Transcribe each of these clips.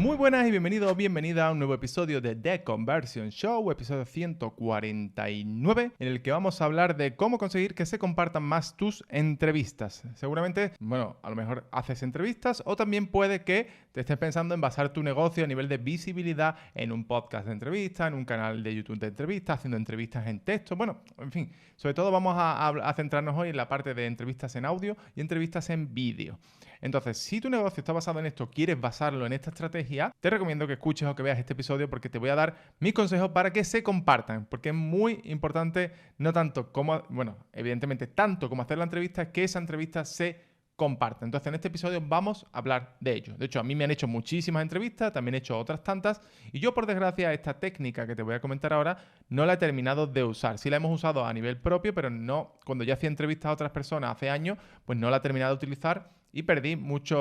Muy buenas y bienvenido o bienvenida a un nuevo episodio de The Conversion Show, episodio 149, en el que vamos a hablar de cómo conseguir que se compartan más tus entrevistas. Seguramente, a lo mejor haces entrevistas o también puede que te estés pensando en basar tu negocio a nivel de visibilidad en un podcast de entrevistas, en un canal de YouTube de entrevistas, haciendo entrevistas en texto. En fin, sobre todo vamos a centrarnos hoy en la parte de entrevistas en audio y entrevistas en vídeo. Entonces, si tu negocio está basado en esto, quieres basarlo en esta estrategia, te recomiendo que escuches o que veas este episodio porque te voy a dar mis consejos para que se compartan, porque es muy importante, no tanto como, evidentemente tanto como hacer la entrevista, que esa entrevista se comparta. Entonces, en este episodio vamos a hablar de ello. De hecho, a mí me han hecho muchísimas entrevistas, también he hecho otras tantas, y yo, por desgracia, esta técnica que te voy a comentar ahora, no la he terminado de usar. Sí la hemos usado a nivel propio, pero no, cuando yo hacía entrevistas a otras personas hace años, pues no la he terminado de utilizar y perdí mucha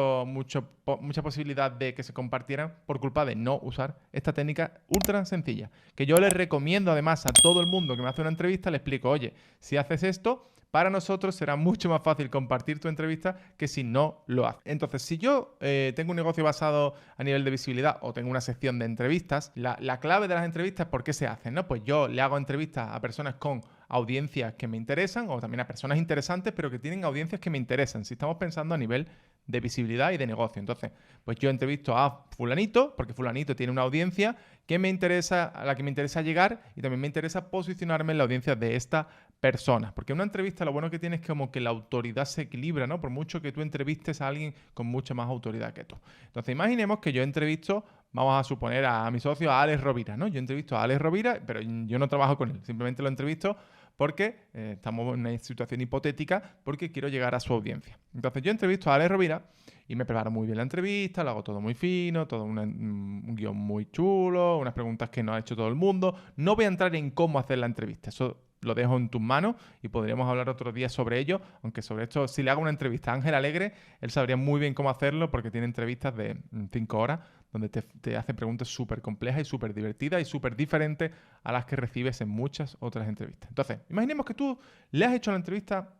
posibilidad de que se compartieran por culpa de no usar esta técnica ultra sencilla. Que yo les recomiendo además a todo el mundo que me hace una entrevista, le explico, oye, si haces esto, para nosotros será mucho más fácil compartir tu entrevista que si no lo haces. Entonces, si yo tengo un negocio basado a nivel de visibilidad o tengo una sección de entrevistas, la clave de las entrevistas, ¿por qué se hacen? ¿No? Pues yo le hago entrevistas a personas con audiencias que me interesan o también a personas interesantes, pero que tienen audiencias que me interesan. Si estamos pensando a nivel de visibilidad y de negocio. Entonces, pues yo entrevisto a fulanito, porque fulanito tiene una audiencia que me interesa, a la que me interesa llegar y también me interesa posicionarme en la audiencia de esta persona. Porque en una entrevista lo bueno que tiene es como que la autoridad se equilibra, ¿no? Por mucho que tú entrevistes a alguien con mucha más autoridad que tú. Entonces, imaginemos que yo entrevisto, vamos a suponer a mi socio, a Alex Rovira, ¿no? Yo entrevisto a Alex Rovira, pero yo no trabajo con él, simplemente lo entrevisto porque estamos en una situación hipotética porque quiero llegar a su audiencia. Entonces yo entrevisto a Alex Rovira y me preparo muy bien la entrevista, lo hago todo muy fino, todo un guión muy chulo, unas preguntas que no ha hecho todo el mundo. No voy a entrar en cómo hacer la entrevista, eso lo dejo en tus manos y podríamos hablar otro día sobre ello, aunque sobre esto, si le hago una entrevista a Ángel Alegre, él sabría muy bien cómo hacerlo porque tiene entrevistas de 5 horas donde te hace preguntas súper complejas y súper divertidas y súper diferentes a las que recibes en muchas otras entrevistas. Entonces, imaginemos que tú le has hecho la entrevista,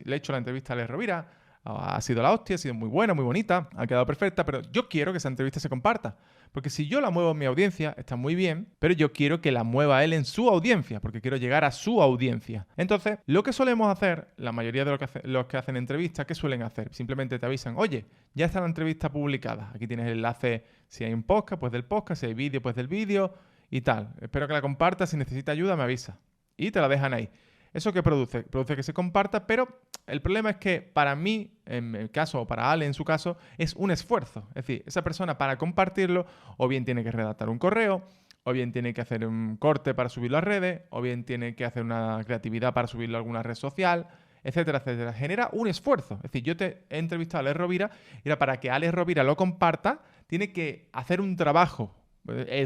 le he hecho la entrevista a Alex Rovira, ha sido la hostia, ha sido muy buena, muy bonita, ha quedado perfecta, pero yo quiero que esa entrevista se comparta. Porque si yo la muevo en mi audiencia, está muy bien, pero yo quiero que la mueva él en su audiencia, porque quiero llegar a su audiencia. Entonces, lo que solemos hacer, la mayoría de los que hacen entrevistas, ¿qué suelen hacer? Simplemente te avisan, oye, ya está la entrevista publicada. Aquí tienes el enlace, si hay un podcast, pues del podcast, si hay vídeo, pues del vídeo y tal. Espero que la compartas, si necesita ayuda, me avisa. Y te la dejan ahí. ¿Eso qué produce? Produce que se comparta, pero el problema es que para mí, en mi caso, o para Ale en su caso, es un esfuerzo. Es decir, esa persona para compartirlo, o bien tiene que redactar un correo, o bien tiene que hacer un corte para subirlo a redes, o bien tiene que hacer una creatividad para subirlo a alguna red social, etcétera, etcétera. Genera un esfuerzo. Es decir, yo te he entrevistado a Alex Rovira y para que Alex Rovira lo comparta, tiene que hacer un trabajo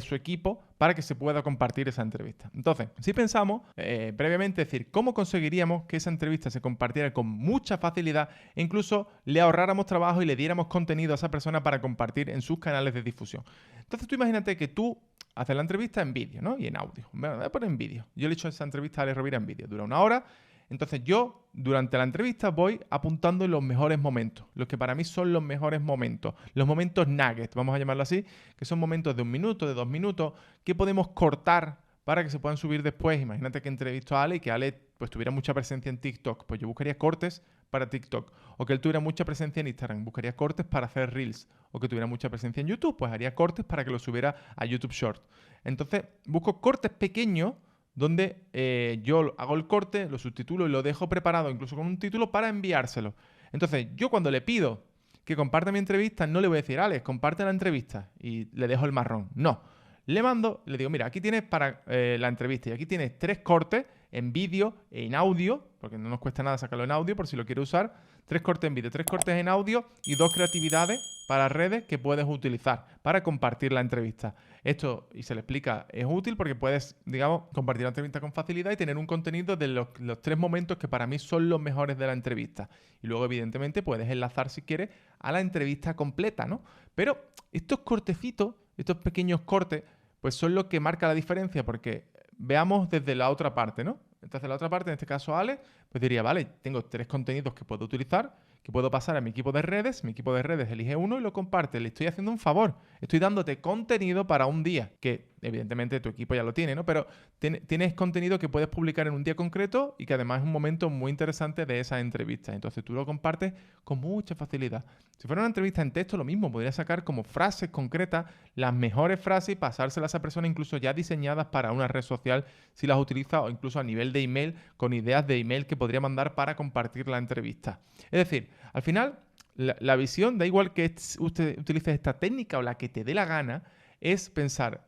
su equipo para que se pueda compartir esa entrevista. Entonces, si pensamos previamente, es decir, cómo conseguiríamos que esa entrevista se compartiera con mucha facilidad e incluso le ahorráramos trabajo y le diéramos contenido a esa persona para compartir en sus canales de difusión. Entonces, tú imagínate que tú haces la entrevista en vídeo, ¿no? Y en audio. Voy a poner en vídeo. Yo le he hecho esa entrevista a Alex Rovira en vídeo. Dura 1 hora. Entonces yo, durante la entrevista, voy apuntando en los mejores momentos, los que para mí son los mejores momentos, los momentos nuggets, vamos a llamarlo así, que son momentos de 1 minuto, de 2 minutos, que podemos cortar para que se puedan subir después. Imagínate que entrevisto a Ale y que Ale pues tuviera mucha presencia en TikTok, pues yo buscaría cortes para TikTok, o que él tuviera mucha presencia en Instagram, buscaría cortes para hacer Reels, o que tuviera mucha presencia en YouTube, pues haría cortes para que lo subiera a YouTube Short. Entonces busco cortes pequeños donde yo hago el corte, lo subtitulo y lo dejo preparado incluso con un título para enviárselo. Entonces, yo cuando le pido que comparta mi entrevista, no le voy a decir, Alex, comparte la entrevista y le dejo el marrón. No. Le mando, le digo, mira, aquí tienes para la entrevista y aquí tienes 3 cortes en vídeo, en audio, porque no nos cuesta nada sacarlo en audio por si lo quieres usar, 3 cortes en vídeo, 3 cortes en audio y 2 creatividades para redes que puedes utilizar para compartir la entrevista. Esto, y se le explica, es útil porque puedes, digamos, compartir la entrevista con facilidad y tener un contenido de los 3 momentos que para mí son los mejores de la entrevista. Y luego, evidentemente, puedes enlazar, si quieres, a la entrevista completa, ¿no? Pero estos cortecitos, estos pequeños cortes, pues son lo que marca la diferencia, porque veamos desde la otra parte, ¿no? Entonces la otra parte, en este caso Ale, pues diría, vale, tengo 3 contenidos que puedo utilizar, que puedo pasar a mi equipo de redes. Mi equipo de redes elige uno y lo comparte. Le estoy haciendo un favor. Estoy dándote contenido para un día, que evidentemente tu equipo ya lo tiene, ¿no? Pero tienes contenido que puedes publicar en un día concreto y que además es un momento muy interesante de esa entrevista. Entonces tú lo compartes con mucha facilidad. Si fuera una entrevista en texto, lo mismo. Podrías sacar como frases concretas las mejores frases y pasárselas a esa persona incluso ya diseñadas para una red social si las utiliza, o incluso a nivel de email con ideas de email que podría mandar para compartir la entrevista. Es decir, al final la visión, da igual que usted utilice esta técnica o la que te dé la gana, es pensar,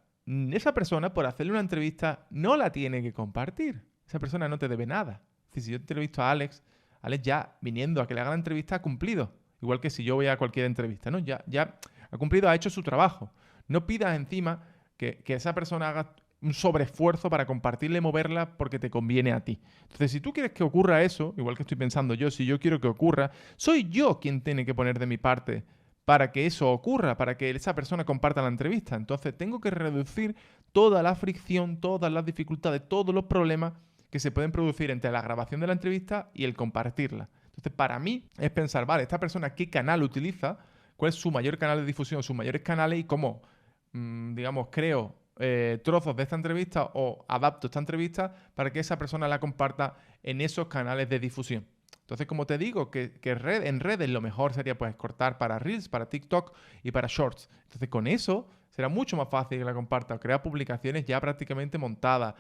esa persona por hacerle una entrevista no la tiene que compartir. Esa persona no te debe nada. Es decir, si yo te entrevisto a Alex ya viniendo a que le haga la entrevista ha cumplido. Igual que si yo voy a cualquier entrevista, ¿no? Ya ha cumplido, ha hecho su trabajo. No pidas encima que esa persona haga un sobreesfuerzo para compartirla y moverla porque te conviene a ti. Entonces, si tú quieres que ocurra eso, igual que estoy pensando yo, si yo quiero que ocurra, soy yo quien tiene que poner de mi parte para que eso ocurra, para que esa persona comparta la entrevista. Entonces, tengo que reducir toda la fricción, todas las dificultades, todos los problemas que se pueden producir entre la grabación de la entrevista y el compartirla. Entonces, para mí es pensar, vale, esta persona qué canal utiliza, cuál es su mayor canal de difusión, sus mayores canales y cómo, digamos, creo trozos de esta entrevista o adapto esta entrevista para que esa persona la comparta en esos canales de difusión. Entonces, como te digo, en redes lo mejor sería pues cortar para Reels, para TikTok y para Shorts. Entonces, con eso será mucho más fácil que la comparta o crear publicaciones ya prácticamente montadas.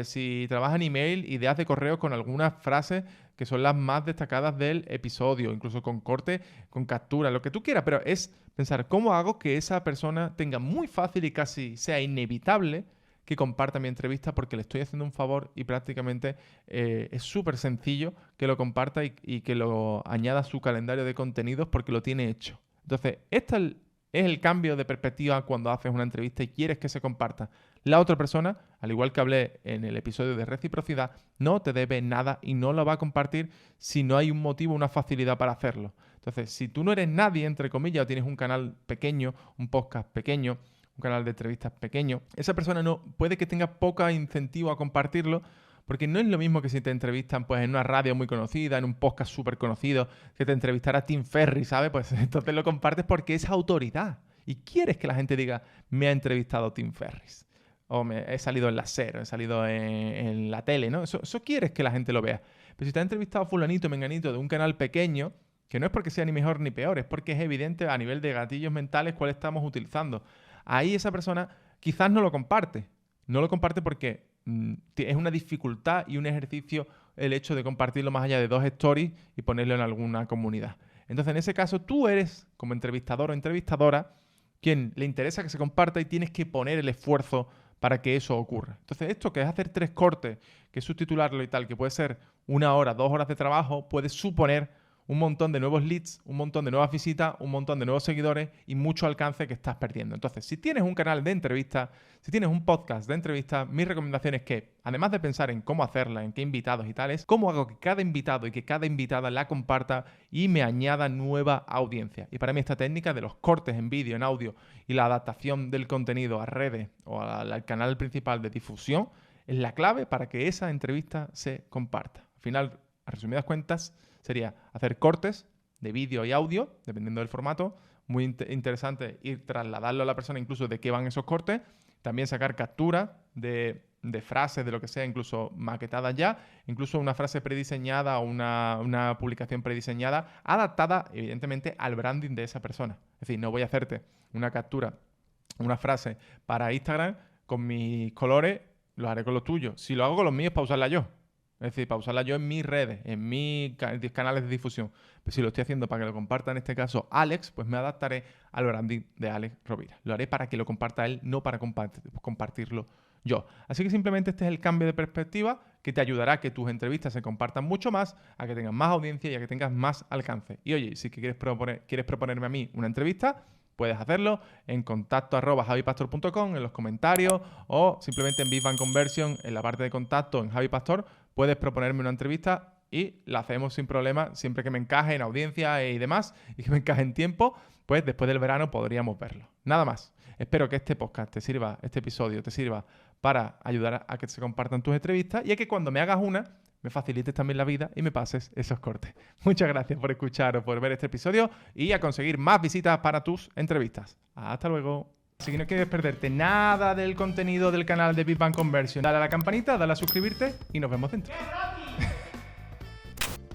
Si trabajas en email, ideas de correo con algunas frases que son las más destacadas del episodio, incluso con corte, con captura, lo que tú quieras, pero es pensar cómo hago que esa persona tenga muy fácil y casi sea inevitable que comparta mi entrevista porque le estoy haciendo un favor y prácticamente es súper sencillo que lo comparta y que lo añada a su calendario de contenidos porque lo tiene hecho. Entonces, este es el cambio de perspectiva cuando haces una entrevista y quieres que se comparta. La otra persona, al igual que hablé en el episodio de reciprocidad, no te debe nada y no lo va a compartir si no hay un motivo, una facilidad para hacerlo. Entonces, si tú no eres nadie, entre comillas, o tienes un canal pequeño, un podcast pequeño, un canal de entrevistas pequeño, esa persona no puede que tenga poca incentivo a compartirlo porque no es lo mismo que si te entrevistan pues en una radio muy conocida, en un podcast súper conocido, que te entrevistara Tim Ferriss, ¿sabes? Pues entonces lo compartes porque es autoridad y quieres que la gente diga, me ha entrevistado Tim Ferriss o he salido en la SER, he salido en la tele, ¿no? Eso quieres que la gente lo vea. Pero si te ha entrevistado fulanito, menganito de un canal pequeño, que no es porque sea ni mejor ni peor, es porque es evidente a nivel de gatillos mentales cuál estamos utilizando. Ahí esa persona quizás no lo comparte. No lo comparte porque es una dificultad y un ejercicio el hecho de compartirlo más allá de 2 stories y ponerlo en alguna comunidad. Entonces, en ese caso, tú eres, como entrevistador o entrevistadora, quien le interesa que se comparta y tienes que poner el esfuerzo para que eso ocurra. Entonces, esto que es hacer 3 cortes, que es subtitularlo y tal, que puede ser 1 hora, 2 horas de trabajo, puede suponer un montón de nuevos leads, un montón de nuevas visitas, un montón de nuevos seguidores y mucho alcance que estás perdiendo. Entonces, si tienes un canal de entrevistas, si tienes un podcast de entrevistas, mi recomendación es que, además de pensar en cómo hacerla, en qué invitados y tales, cómo hago que cada invitado y que cada invitada la comparta y me añada nueva audiencia. Y para mí esta técnica de los cortes en vídeo, en audio y la adaptación del contenido a redes o al canal principal de difusión es la clave para que esa entrevista se comparta. Al final, a resumidas cuentas, sería hacer cortes de vídeo y audio, dependiendo del formato. Muy interesante ir trasladarlo a la persona incluso de qué van esos cortes. También sacar capturas de frases, de lo que sea, incluso maquetadas ya. Incluso una frase prediseñada o una publicación prediseñada, adaptada evidentemente al branding de esa persona. Es decir, no voy a hacerte una captura, una frase para Instagram con mis colores, lo haré con los tuyos. Si lo hago con los míos, para usarla yo. Es decir, para usarla yo en mis redes, en mis canales de difusión. Pero si lo estoy haciendo para que lo comparta, en este caso, Alex, pues me adaptaré al branding de Alex Rovira. Lo haré para que lo comparta él, no para compartirlo yo. Así que simplemente este es el cambio de perspectiva que te ayudará a que tus entrevistas se compartan mucho más, a que tengas más audiencia y a que tengas más alcance. Y oye, si quieres proponerme a mí una entrevista, puedes hacerlo en contacto@javipastor.com, en los comentarios o simplemente en Big Bang Conversion, en la parte de contacto en Javi Pastor. Puedes proponerme una entrevista y la hacemos sin problema, siempre que me encaje en audiencia y demás, y que me encaje en tiempo, pues después del verano podríamos verlo. Nada más. Espero que este podcast te sirva, este episodio te sirva para ayudar a que se compartan tus entrevistas y a que cuando me hagas una, me facilites también la vida y me pases esos cortes. Muchas gracias por escuchar o por ver este episodio y a conseguir más visitas para tus entrevistas. Hasta luego. Si no quieres perderte nada del contenido del canal de Big Bang Conversion, dale a la campanita, dale a suscribirte y nos vemos dentro.